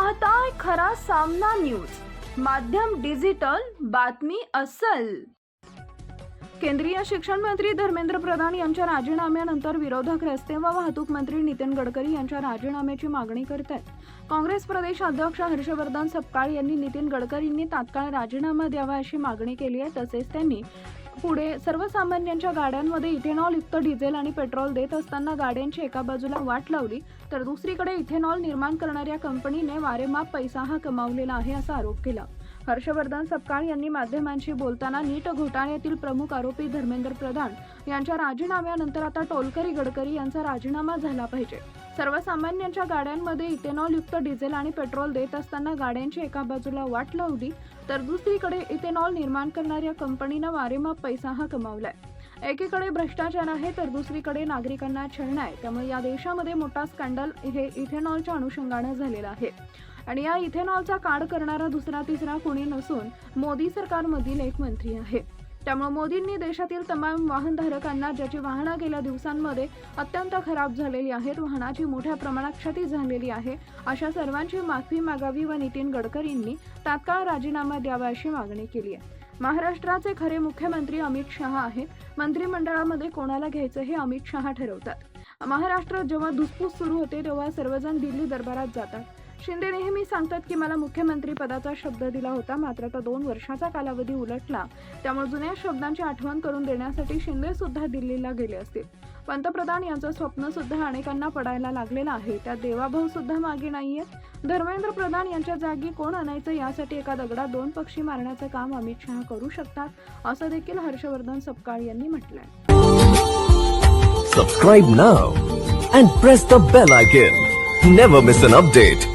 पाहताय खरा सामना न्यूज, माध्यम डिजिटल, बातमी अस्सल। केंद्रीय शिक्षण मंत्री धर्मेंद्र प्रधान यांच्या राजीनाम्यानंतर विरोधक रस्ते व वाहतूक मंत्री नितीन गडकरी यांच्या राजीनाम्याची मागणी करत आहेत। काँग्रेस प्रदेश अध्यक्ष हर्षवर्धन सपकाळ यांनी नितीन गडकरींनी तात्काळ राजीनामा द्यावा अशी मागणी केली आहे। तसेच त्यांनी पुढे सर्वसामान्यांच्या गाड्यांमध्ये इथेनॉल युक्त डिझेल आणि पेट्रोल देत असताना गाड्यांची एका बाजूला वाट लावली तर दुसरीकडे इथेनॉल निर्माण करणाऱ्या कंपनीने वारेमाप पैसा हा कमावलेला आहे असा आरोप केला। हर्षवर्धन सपकाळ यांनी माध्यमांशी बोलताना नीट घोटाळ्यातील प्रमुख आरोपी धर्मेंद्र प्रधान यांच्या राजीनाम्यानंतर आता टोलकरी गडकरी यांचा राजीनामा झाला पाहिजे। सर्वसामान्यांच्या गाड्यांमध्ये इथेनॉल युक्त डिझेल आणि पेट्रोल देत असताना गाड्यांची एका बाजूला वाट लावली तर दुसरीकडे इथेनॉल निर्माण करणाऱ्या कंपनीने वारेमाप पैसा हा कमावलाय। एकीकडे भ्रष्टाचार आहे तर दुसरीकडे नागरिकांना छळणं आहे। त्यामुळे या देशामध्ये मोठा स्कॅन्डल हे इथेनॉलच्या अनुषंगाने झालेला आहे आणि या इथेनॉलचा काढ करणारा दुसरा तिसरा कोणी नसून मोदी सरकारमधील एक मंत्री आहे। त्यामुळे मोदींनी देशातील तमाम वाहनधारकांना ज्याची वाहनं गेल्या दिवसांमध्ये अत्यंत खराब झालेली आहेत, वाहनाची मोठ्या प्रमाणात क्षती झालेली आहे, अशा सर्वांची माफी मागावी व नितीन गडकरींनी तात्काळ राजीनामा द्यावा अशी मागणी केली आहे। महाराष्ट्राचे खरे मुख्यमंत्री अमित शहा आहेत। मंत्रिमंडळामध्ये कोणाला घ्यायचं हे अमित शहा ठरवतात। महाराष्ट्रात जेव्हा धुसफूस सुरू होते तेव्हा सर्वजण दिल्ली दरबारात जातात। शिंदे नेहमी सांगतात की मला मुख्यमंत्री पदाचा शब्द दिला होता, मात्र आता 2 वर्षाचा कालावधी उलटला, त्यामुळे जुन्या शब्दांची आठवण करून देण्यासाठी शिंदे सुद्धा दिल्लीला गेले असतील। पंतप्रधान यांचं स्वप्न सुद्धा अनेकांना पडायला लागलेलं आहे, त्यात देवाभाऊ सुद्धा मागे नाहीयेत। धर्मेंद्र प्रधान यांच्या जागी कोण आणायचं यासाठी एका दगडात 2 पक्षी मारण्याचं काम अमित शहा करू शकतात, असं देखील हर्षवर्धन सपकाळ यांनी म्हटलंय। Subscribe now and press the bell icon. Never miss an update.